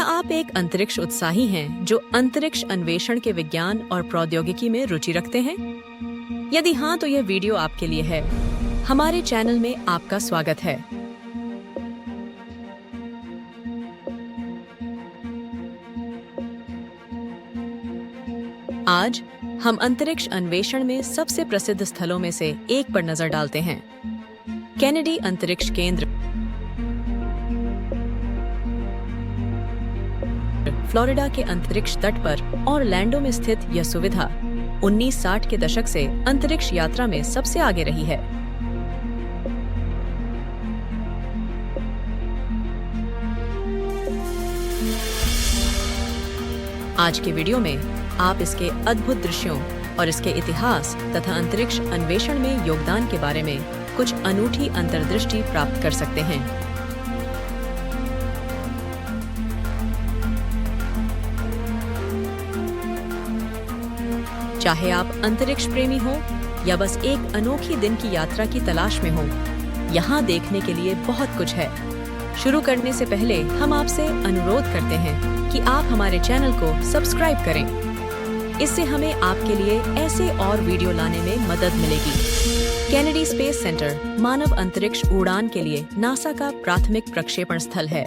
आप एक अंतरिक्ष उत्साही हैं जो अंतरिक्ष अन्वेषण के विज्ञान और प्रौद्योगिकी में रुचि रखते हैं? यदि हाँ, तो यह वीडियो आपके लिए है। हमारे चैनल में आपका स्वागत है। आज हम अंतरिक्ष अन्वेषण में सबसे प्रसिद्ध स्थलों में से एक पर नजर डालते हैं। केनेडी अंतरिक्ष केंद्र फ्लोरिडा के अंतरिक्ष तट पर ऑरलैंडो में स्थित यह सुविधा 1960 के दशक से अंतरिक्ष यात्रा में सबसे आगे रही है। आज के वीडियो में आप इसके अद्भुत दृश्यों और इसके इतिहास तथा अंतरिक्ष अन्वेषण में योगदान के बारे में कुछ अनूठी अंतर्दृष्टि प्राप्त कर सकते हैं। चाहे आप अंतरिक्ष प्रेमी हो या बस एक अनोखी दिन की यात्रा की तलाश में हो, यहाँ देखने के लिए बहुत कुछ है। शुरू करने से पहले हम आपसे अनुरोध करते हैं कि आप हमारे चैनल को सब्सक्राइब करें। इससे हमें आपके लिए ऐसे और वीडियो लाने में मदद मिलेगी। केनेडी स्पेस सेंटर मानव अंतरिक्ष उड़ान के लिए नासा का प्राथमिक प्रक्षेपण स्थल है।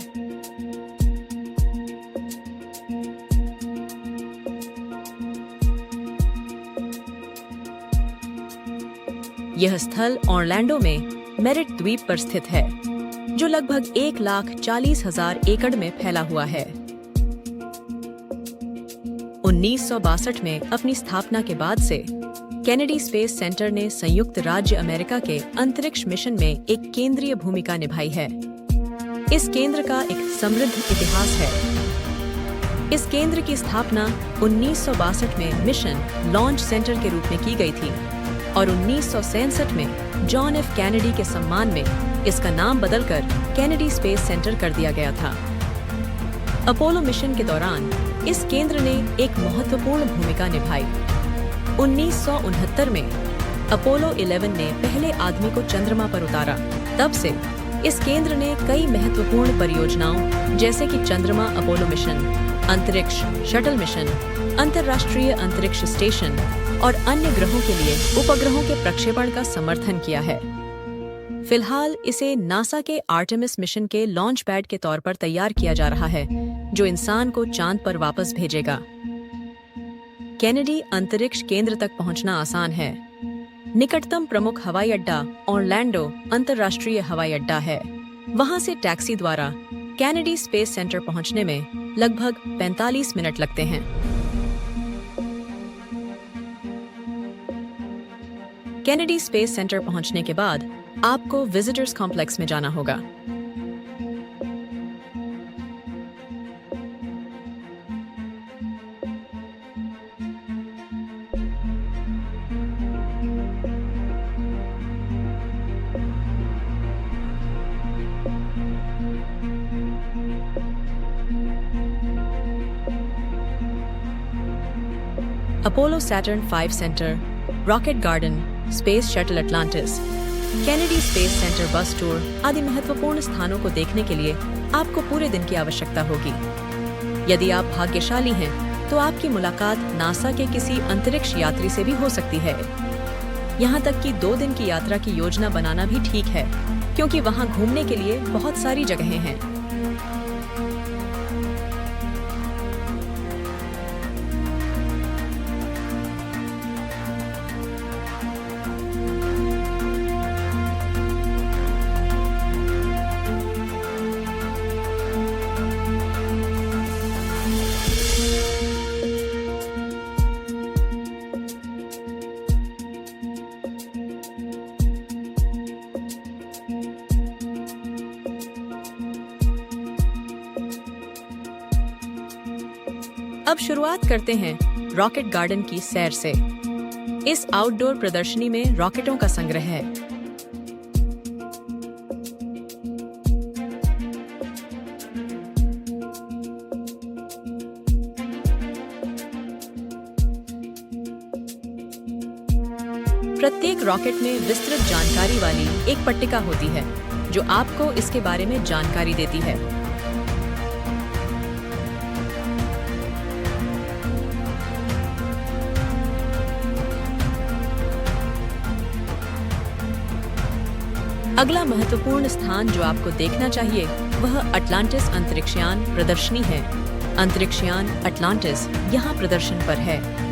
यह स्थल ऑरलैंडो में मेरिट द्वीप पर स्थित है, जो लगभग 1,40,000 एकड़ में फैला हुआ है। 1962 में अपनी स्थापना के बाद से केनेडी स्पेस सेंटर ने संयुक्त राज्य अमेरिका के अंतरिक्ष मिशन में एक केंद्रीय भूमिका निभाई है। इस केंद्र का एक समृद्ध इतिहास है। इस केंद्र की स्थापना 1962 में मिशन लॉन्च सेंटर के रूप में की गई थी और 1967 में जॉन एफ कैनेडी के सम्मान में इसका नाम बदलकर केनेडी स्पेस सेंटर कर दिया गया था। अपोलो मिशन के दौरान इस केंद्र ने एक महत्वपूर्ण भूमिका निभाई। 1969 में अपोलो 11 ने पहले आदमी को चंद्रमा पर उतारा। तब से इस केंद्र ने कई महत्वपूर्ण परियोजनाओं जैसे कि चंद्रमा अपोलो मिशन, अंतरिक्ष शटल मिशन, अंतर्राष्ट्रीय अंतरिक्ष स्टेशन और अन्य ग्रहों के लिए उपग्रहों के प्रक्षेपण का समर्थन किया है। फिलहाल इसे नासा के आर्टेमिस मिशन के लॉन्च पैड के तौर पर तैयार किया जा रहा है, जो इंसान को चांद पर वापस भेजेगा। केनेडी अंतरिक्ष केंद्र तक पहुंचना आसान है। निकटतम प्रमुख हवाई अड्डा ऑरलैंडो अंतर्राष्ट्रीय हवाई अड्डा है। वहां से टैक्सी द्वारा केनेडी स्पेस सेंटर पहुंचने में लगभग 45 मिनट लगते हैं। केनेडी स्पेस सेंटर पहुंचने के बाद आपको विजिटर्स कॉम्प्लेक्स में जाना होगा। Apollo Saturn 5 centre, rocket garden, space shuttle Atlantis, Kennedy space centre बस टूर आदि महत्वपूर्ण स्थानों को देखने के लिए आपको पूरे दिन की आवश्यकता होगी। यदि आप भाग्यशाली हैं, तो आपकी मुलाकात नासा के किसी अंतरिक्ष यात्री से भी हो सकती है। यहाँ तक कि 2 दिन की यात्रा की योजना बनाना भी ठीक है, क्योंकि वहाँ घूमने के लिए बहुत सारी जगहें हैं। अब शुरुआत करते हैं रॉकेट गार्डन की सैर से। इस आउटडोर प्रदर्शनी में रॉकेटों का संग्रह है। प्रत्येक रॉकेट में विस्तृत जानकारी वाली एक पट्टिका होती है जो आपको इसके बारे में जानकारी देती है। अगला महत्वपूर्ण स्थान जो आपको देखना चाहिए वह अटलांटिस अंतरिक्षयान प्रदर्शनी है। अंतरिक्षयान अटलांटिस यहाँ प्रदर्शन पर है।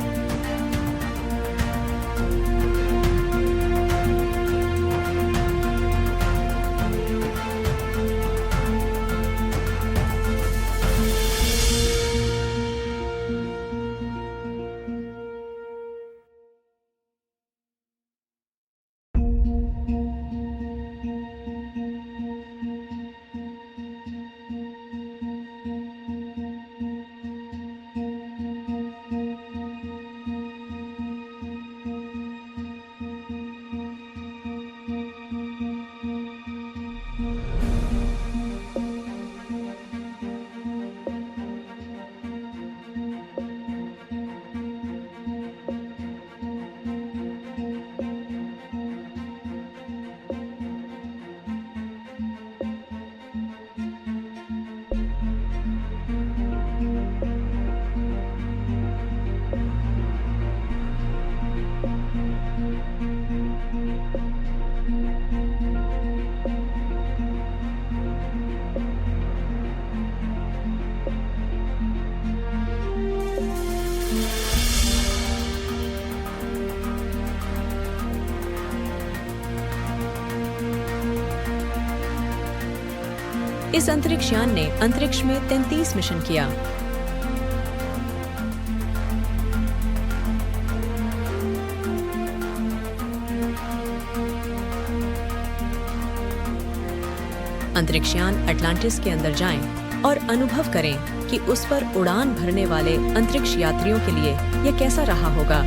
इस अंतरिक्षयान ने अंतरिक्ष में 33 मिशन किया। अंतरिक्षयान अटलांटिस के अंदर जाएं और अनुभव करें कि उस पर उड़ान भरने वाले अंतरिक्ष यात्रियों के लिए यह कैसा रहा होगा।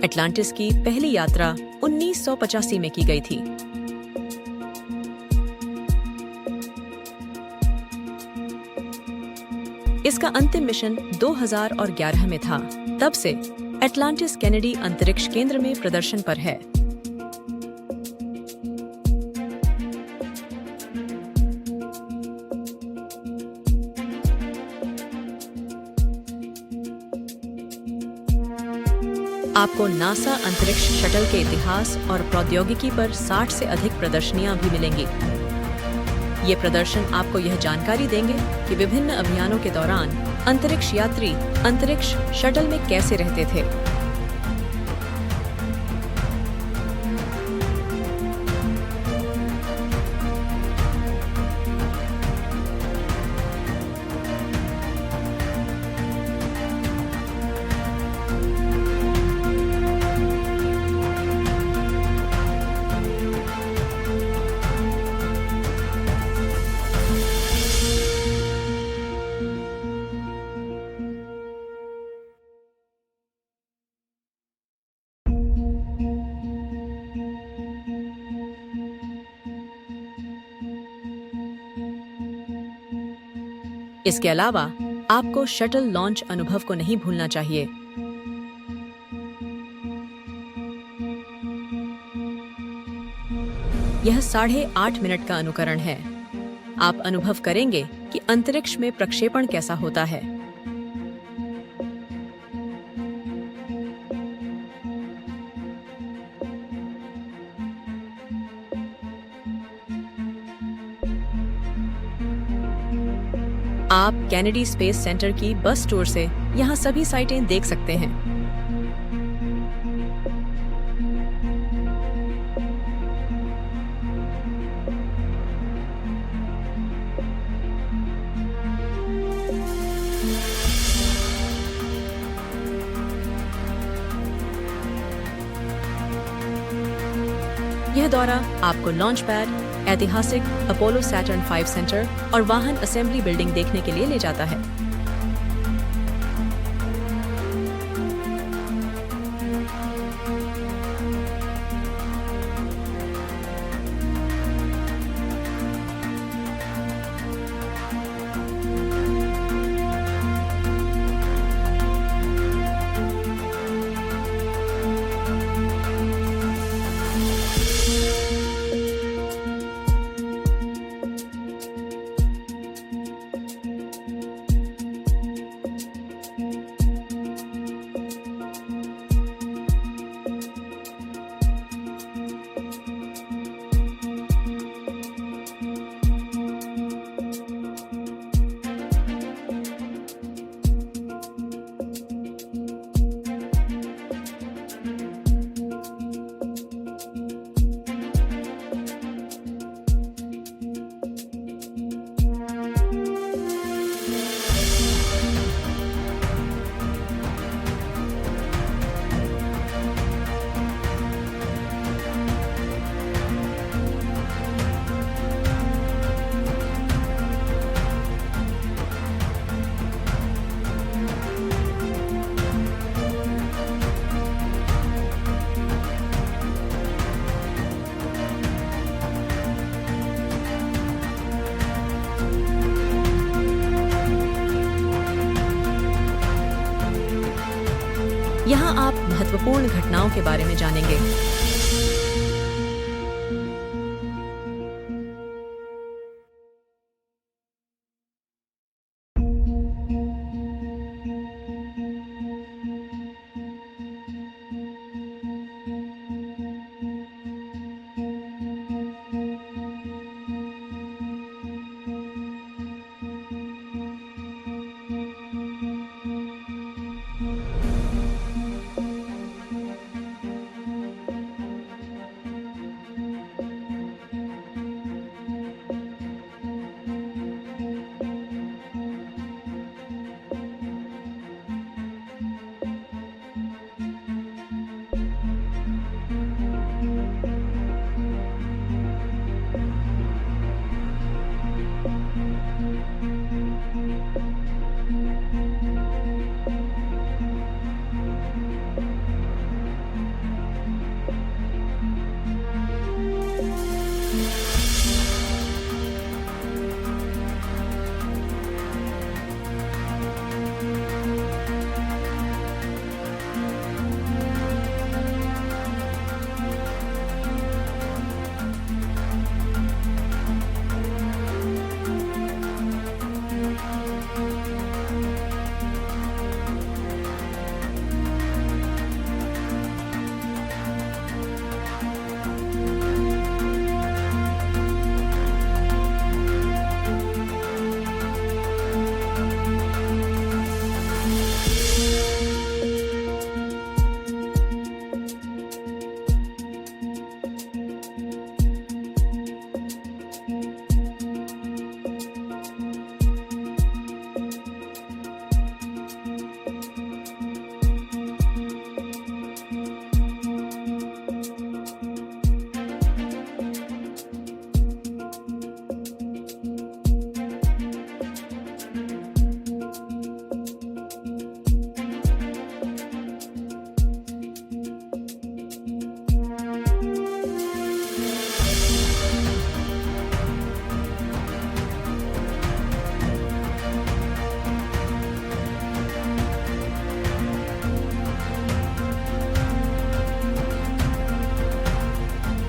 अटलांटिस की पहली यात्रा 1985 में की गई थी। इसका अंतिम मिशन 2011 में था। तब से अटलांटिस केनेडी अंतरिक्ष केंद्र में प्रदर्शन पर है। आपको नासा अंतरिक्ष शटल के इतिहास और प्रौद्योगिकी पर 60 से अधिक प्रदर्शनियां भी मिलेंगी। ये प्रदर्शन आपको यह जानकारी देंगे कि विभिन्न अभियानों के दौरान अंतरिक्ष यात्री अंतरिक्ष शटल में कैसे रहते थे। इसके अलावा आपको शटल लॉन्च अनुभव को नहीं भूलना चाहिए। यह 8.5 मिनट का अनुकरण है। आप अनुभव करेंगे कि अंतरिक्ष में प्रक्षेपण कैसा होता है। आप केनेडी स्पेस सेंटर की बस टूर से यहाँ सभी साइटें देख सकते हैं। यह दौरा आपको लॉन्च पैड, ऐतिहासिक अपोलो सैटर्न 5 सेंटर और वाहन असेंबली बिल्डिंग देखने के लिए ले जाता है। महत्वपूर्ण घटनाओं के बारे में जानेंगे।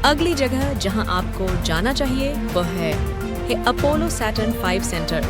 अगली जगह जहां आपको जाना चाहिए वह है अपोलो सैटर्न 5 सेंटर।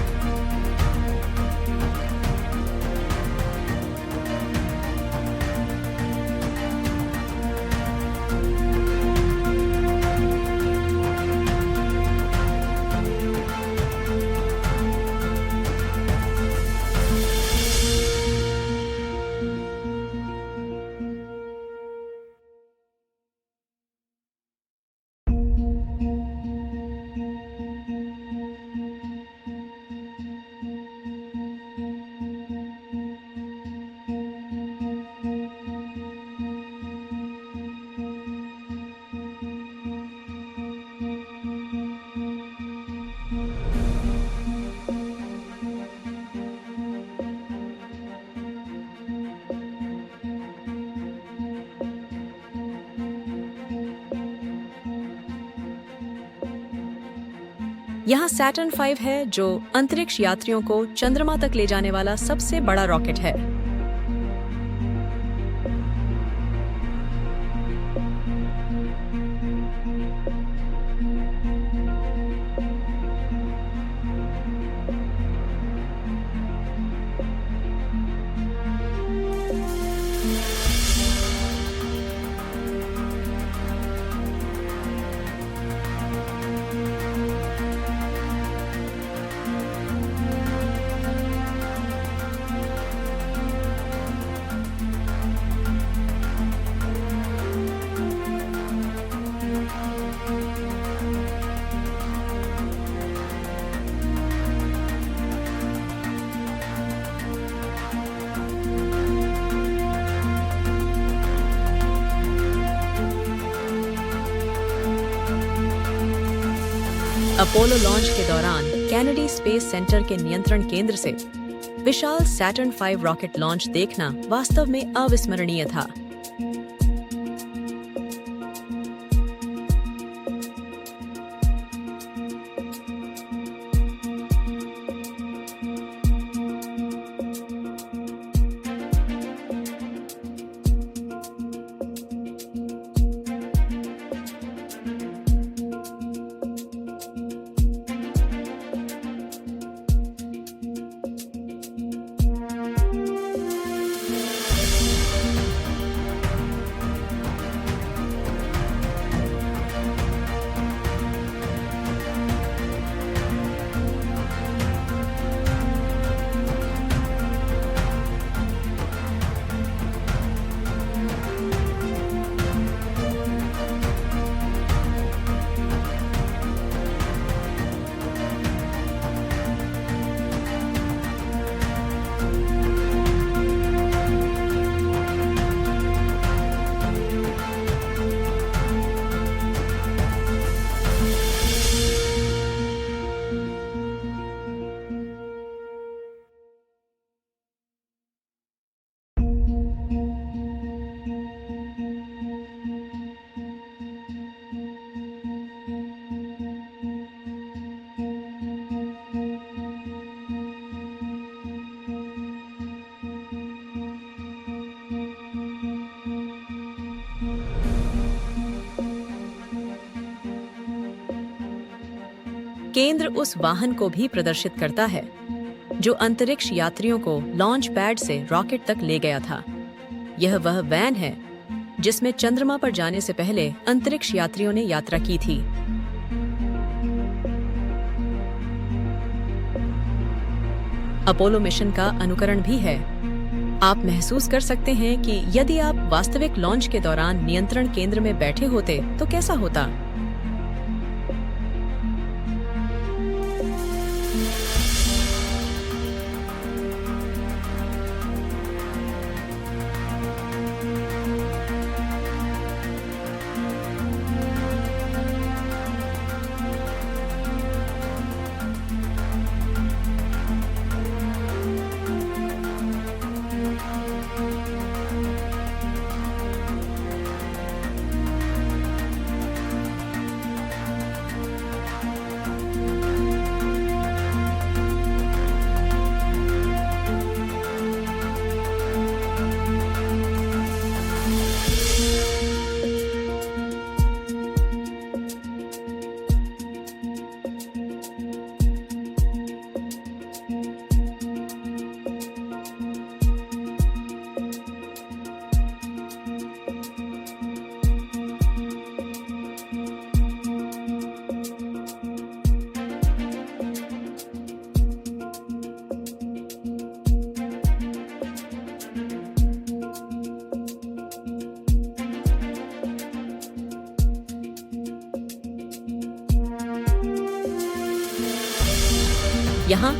यहाँ सैटर्न 5 है जो अंतरिक्ष यात्रियों को चंद्रमा तक ले जाने वाला सबसे बड़ा रॉकेट है। अपोलो लॉन्च के दौरान कैनेडी स्पेस सेंटर के नियंत्रण केंद्र से विशाल सैटर्न 5 रॉकेट लॉन्च देखना वास्तव में अविस्मरणीय था। केंद्र उस वाहन को भी प्रदर्शित करता है जो अंतरिक्ष यात्रियों को लॉन्च पैड से रॉकेट तक ले गया था। यह वह वैन है जिसमें चंद्रमा पर जाने से पहले अंतरिक्ष यात्रियों ने यात्रा की थी। अपोलो मिशन का अनुकरण भी है। आप महसूस कर सकते हैं कि यदि आप वास्तविक लॉन्च के दौरान नियंत्रण केंद्र में बैठे होते तो कैसा होता। यहाँ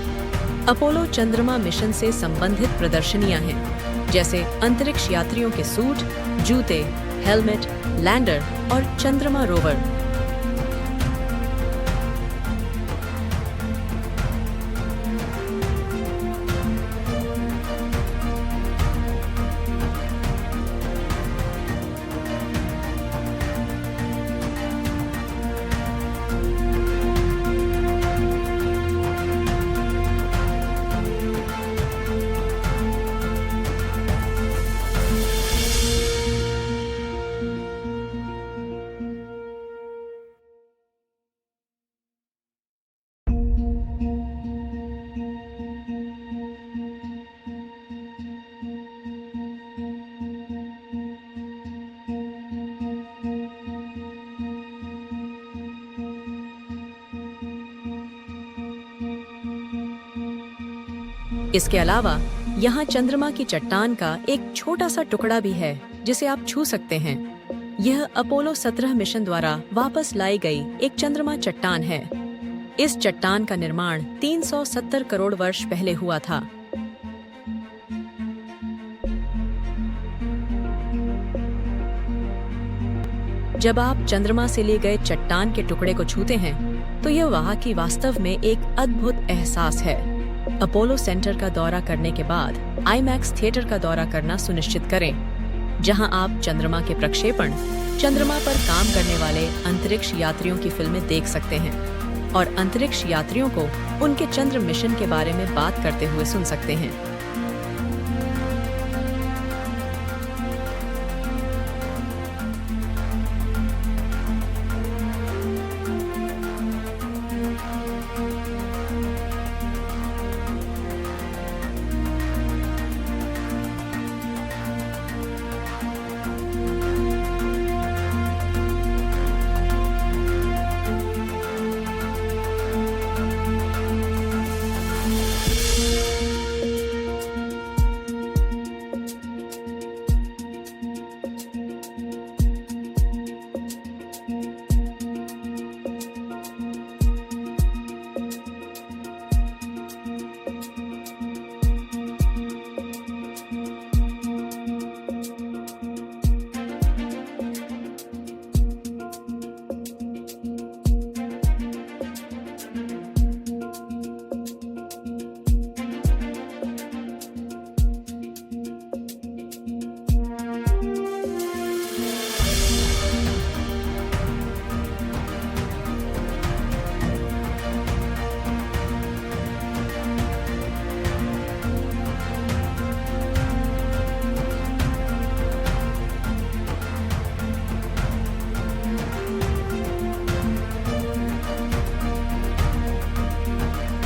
अपोलो चंद्रमा मिशन से संबंधित प्रदर्शनियां हैं, जैसे अंतरिक्ष यात्रियों के सूट, जूते, हेलमेट, लैंडर और चंद्रमा रोवर। इसके अलावा यहाँ चंद्रमा की चट्टान का एक छोटा सा टुकड़ा भी है जिसे आप छू सकते हैं। यह अपोलो 17 मिशन द्वारा वापस लाई गई एक चंद्रमा चट्टान है। इस चट्टान का निर्माण 370 करोड़ वर्ष पहले हुआ था। जब आप चंद्रमा से ले गए चट्टान के टुकड़े को छूते हैं तो यह वहाँ की वास्तव में एक अद्भुत एहसास है। अपोलो सेंटर का दौरा करने के बाद आईमैक्स थिएटर का दौरा करना सुनिश्चित करें, जहां आप चंद्रमा के प्रक्षेपण, चंद्रमा पर काम करने वाले अंतरिक्ष यात्रियों की फिल्में देख सकते हैं और अंतरिक्ष यात्रियों को उनके चंद्र मिशन के बारे में बात करते हुए सुन सकते हैं।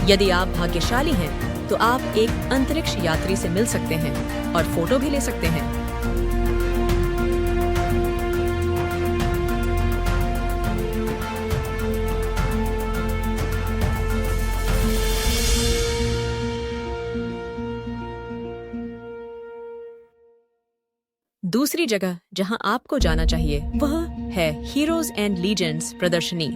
यदि आप भाग्यशाली हैं, तो आप एक अंतरिक्ष यात्री से मिल सकते हैं और फोटो भी ले सकते हैं। दूसरी जगह जहां आपको जाना चाहिए वह है हीरोज एंड लीजेंड्स प्रदर्शनी।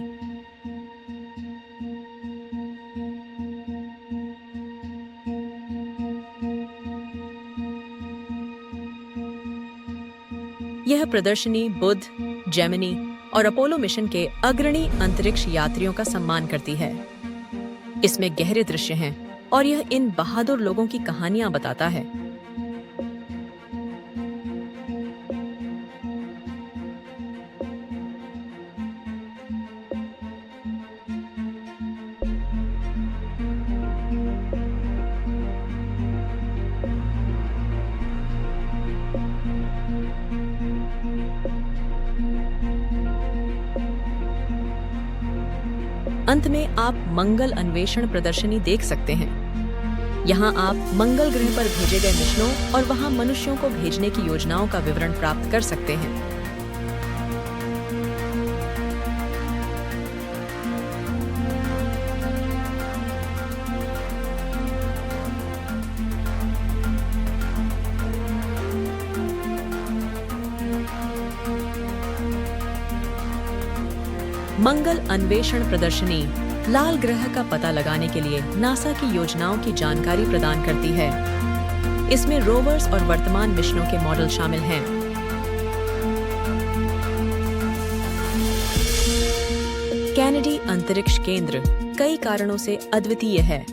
यह प्रदर्शनी बुध, जेमिनी और अपोलो मिशन के अग्रणी अंतरिक्ष यात्रियों का सम्मान करती है। इसमें गहरे दृश्य हैं और यह इन बहादुर लोगों की कहानियां बताता है। अंत में आप मंगल अन्वेषण प्रदर्शनी देख सकते हैं। यहाँ आप मंगल ग्रह पर भेजे गए मिशनों और वहाँ मनुष्यों को भेजने की योजनाओं का विवरण प्राप्त कर सकते हैं। मंगल अन्वेषण प्रदर्शनी लाल ग्रह का पता लगाने के लिए नासा की योजनाओं की जानकारी प्रदान करती है। इसमें रोवर्स और वर्तमान मिशनों के मॉडल शामिल हैं। कैनेडी अंतरिक्ष केंद्र कई कारणों से अद्वितीय है।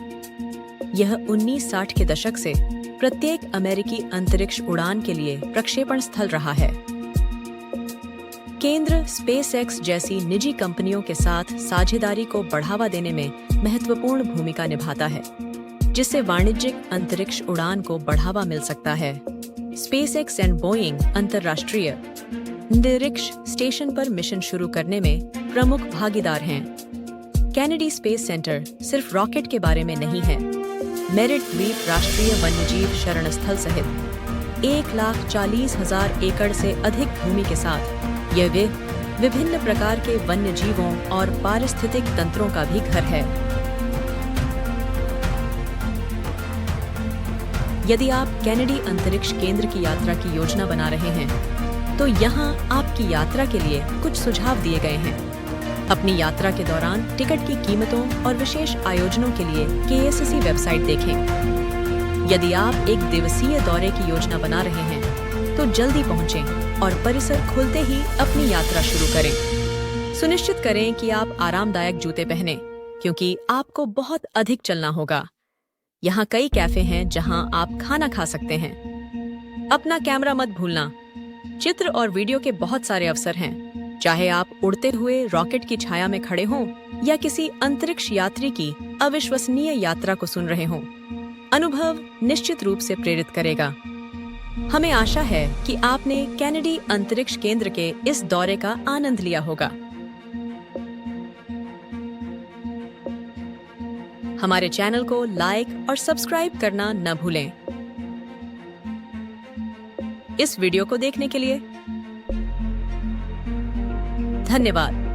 यह 1960 के दशक से प्रत्येक अमेरिकी अंतरिक्ष उड़ान के लिए प्रक्षेपण स्थल रहा है। केंद्र स्पेसएक्स जैसी निजी कंपनियों के साथ साझेदारी को बढ़ावा देने में महत्वपूर्ण भूमिका निभाता है, जिससे वाणिज्यिक अंतरिक्ष उड़ान को बढ़ावा मिल सकता है। स्पेसएक्स एंड बोइंग अंतर्राष्ट्रीय अंतरिक्ष स्टेशन पर मिशन शुरू करने में प्रमुख भागीदार हैं। कैनेडी स्पेस सेंटर सिर्फ रॉकेट के बारे में नहीं है। मेरिट द्वीप राष्ट्रीय वन्यजीव शरण स्थल सहित 1,40,000 एकड़ से अधिक भूमि के साथ यह विभिन्न प्रकार के वन्य जीवों और पारिस्थितिक तंत्रों का भी घर है। यदि आप कैनेडी अंतरिक्ष केंद्र की यात्रा की योजना बना रहे हैं, तो यहाँ आपकी यात्रा के लिए कुछ सुझाव दिए गए हैं। अपनी यात्रा के दौरान टिकट की कीमतों और विशेष आयोजनों के लिए KSC वेबसाइट देखें। यदि आप एक दिवसीय दौरे की योजना बना रहे हैं, तो जल्दी पहुंचें और परिसर खुलते ही अपनी यात्रा शुरू करें। सुनिश्चित करें कि आप आरामदायक जूते पहनें, क्योंकि आपको बहुत अधिक चलना होगा। यहाँ कई कैफे हैं जहां आप खाना खा सकते हैं। अपना कैमरा मत भूलना। चित्र और वीडियो के बहुत सारे अवसर हैं, चाहे आप उड़ते हुए रॉकेट की छाया में खड़े हों या किसी अंतरिक्ष यात्री की अविश्वसनीय यात्रा को सुन रहे हों। अनुभव निश्चित रूप से प्रेरित करेगा। हमें आशा है कि आपने कैनेडी अंतरिक्ष केंद्र के इस दौरे का आनंद लिया होगा। हमारे चैनल को लाइक और सब्सक्राइब करना न भूलें। इस वीडियो को देखने के लिए धन्यवाद।